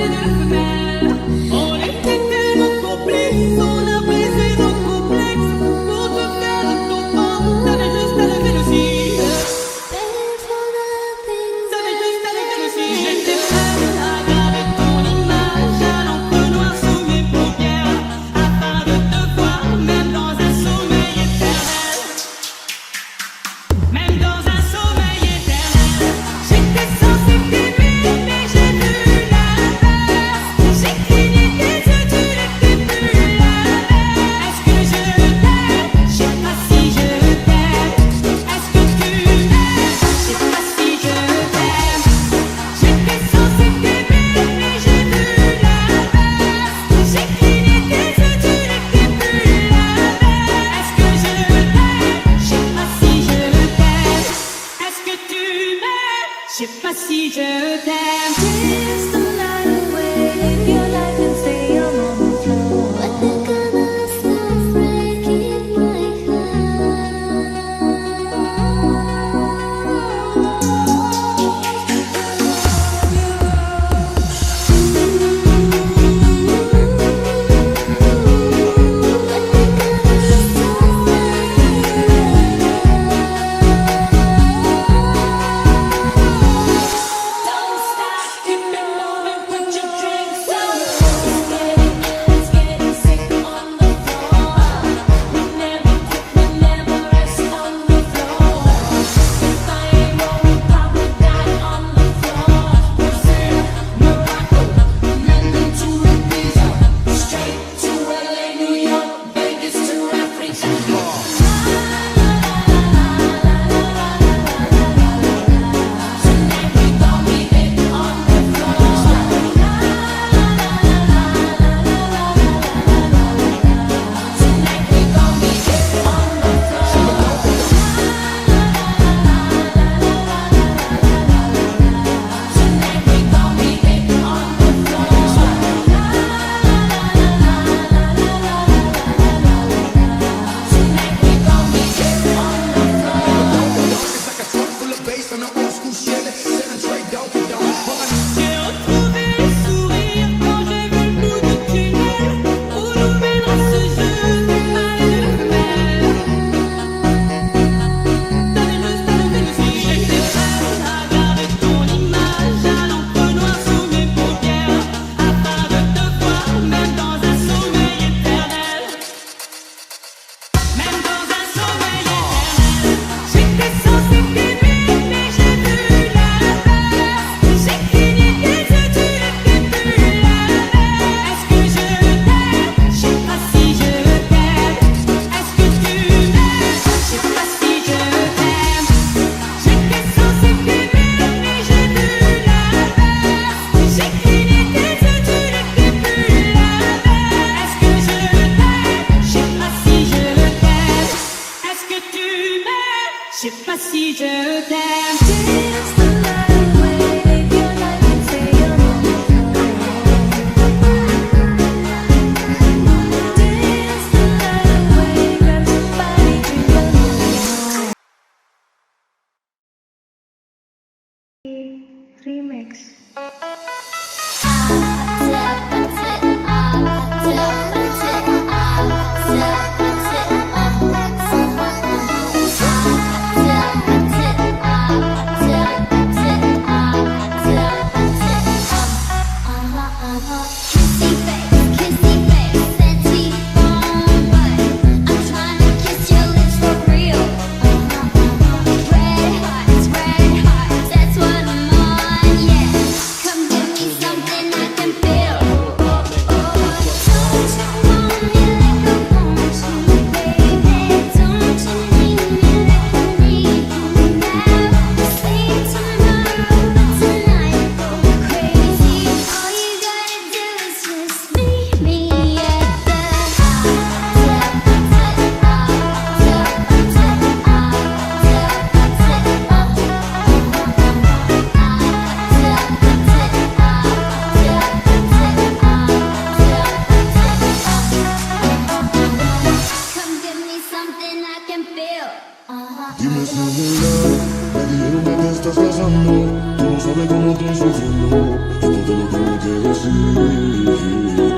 Just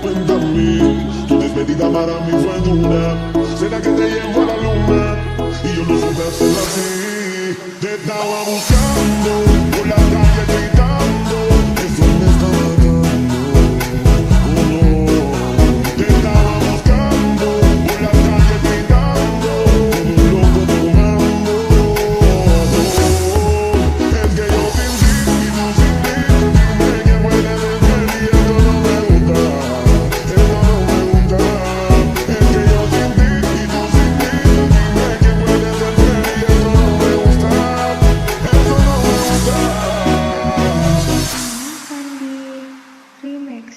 Cuéntame, tu despedida para mí fue dura. Será que te llevo a la luna y yo no supe hacerlo así. Te estaba buscando por la calle gritando, eso me está matando. Oh no, te estaba buscando por la calle gritando, como un loco tomando. Es que yo sin ti y tú sin mí, dime quién puede ser feliz. Esto no me gusta, esto no me gusta. Es que yo sin ti y tú sin mí, dime quién puede ser feliz. Esto no me gusta, esto no me gusta. Remix.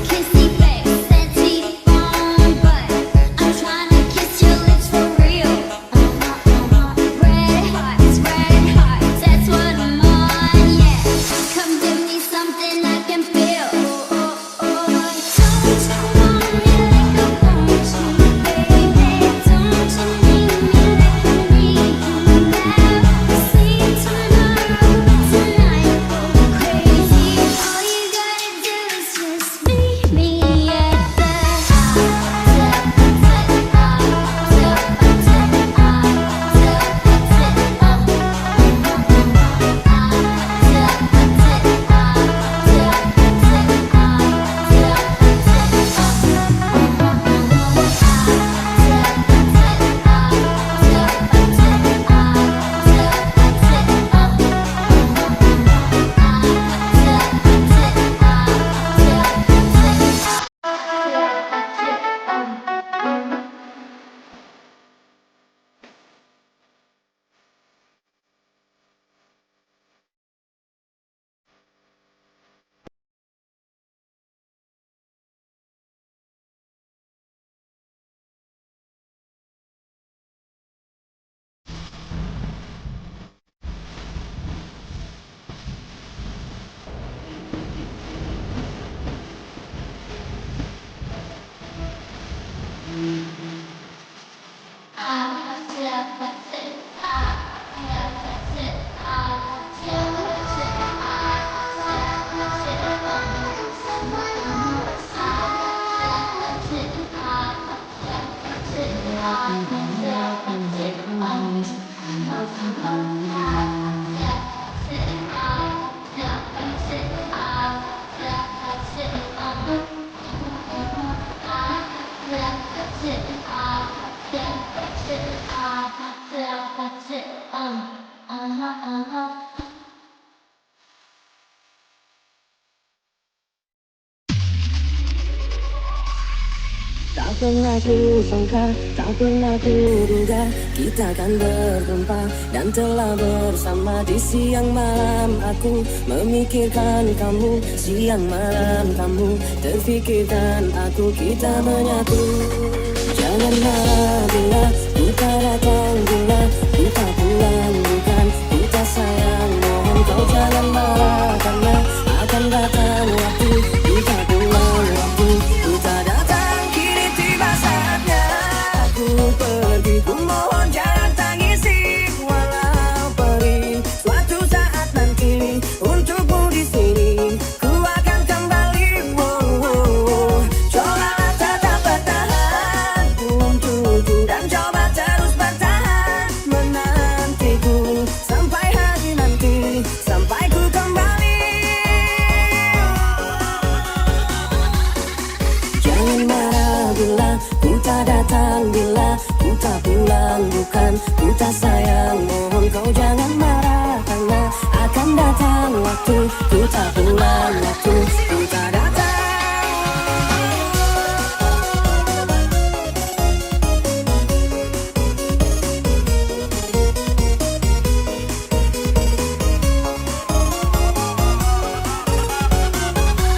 Kissy face, that teeth on butt. I'm tryna kiss your lips for real. Red hearts, that's what I'm on, yeah. Come give me something I can feel. Don't you want me like I want you, baby? Don't you need me like I need you now? See tomorrow, but tonight go crazy. All you gotta do is just meet me at the Tak pernah ku sangka, tak pernah ku duga kita akan berjumpa dan telah bersama di siang malam. Aku memikirkan kamu, siang malam kamu terfikirkan aku, kita menyatu. Jangan marah bila ku tak datang, bila ku tak pulang, bukan ku tak sayang. Mohon kau jangan marah karena akan datang waktu ku tak pulang, waktu ku tak datang. Aku pergi, ku mohon jangan tangisi, walau perih. Suatu saat nanti untukmu di sini ku akan kembali. Cobalah tetap bertahan untukku dan coba terus bertahan menantiku sampai hari nanti, sampai ku kembali. Jangan marah bila ku tak datang, bila ku tak pulang, bukan ku tak sayang. Mohon kau jangan marah karena akan datang waktu ku tak pulang, waktu ku tak datang.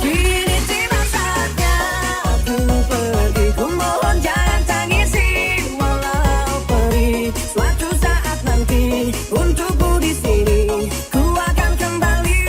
Kini tiba saatnya aku pergi, ku mohon jangan tangisi, walau perih. Suatu saat nanti untukmu di sini ku akan kembali.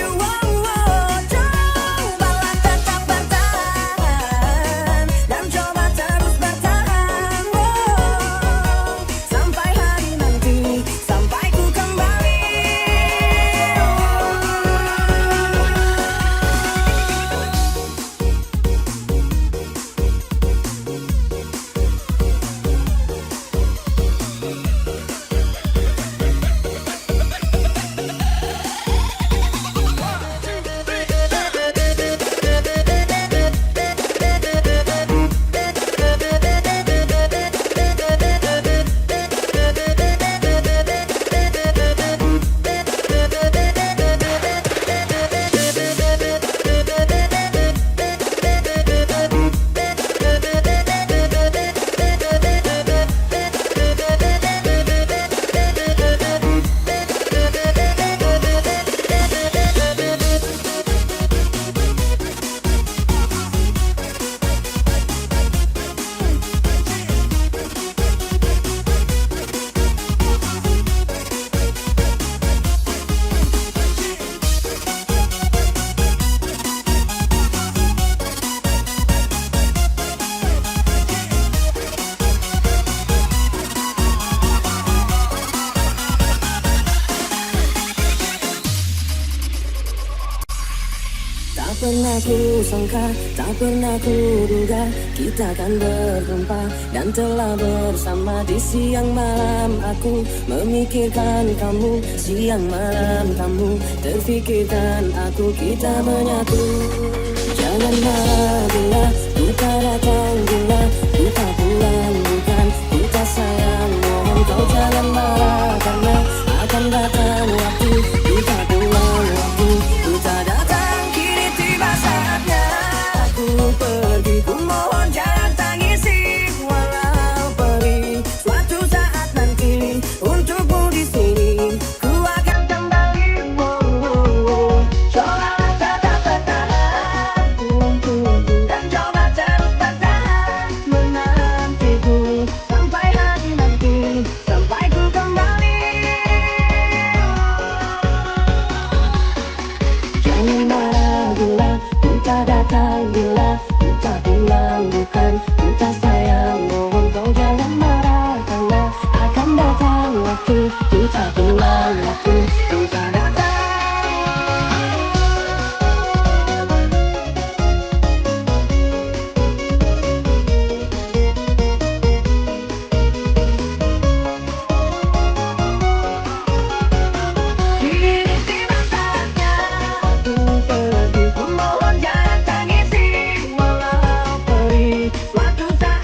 pernah ku sangka, tak pernah ku duga kita akan berjumpa dan telah bersama di siang malam. Aku memikirkan kamu, siang malam kamu terfikirkan aku, kita menyatu. Jangan marah bila ku tak datang, bila ku tak pulang, bukan ku tak sayang. Mohon kau jangan marah karena akan datang waktu ku tak pulang, waktu ku tak datang. Kini tiba saatnya aku pergi, ku mohon jangan tangisi. Walau pergi suatu saat nanti untukmu di sini ku akan kembali. Coba tetap bertahan dan coba terus bertahan menantiku sampai hari nanti, sampai ku kembali. Jangan marah bila ku tak datang, bila ku tak pulang, bukan ku tak sayang. Mohon kau jangan marah karena akan datang waktu ku tak pulang, waktu ku tak datang. Kini tiba saatnya aku pergi, ku mohon jangan tangisi. Walau pergi suatu saat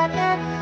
Thank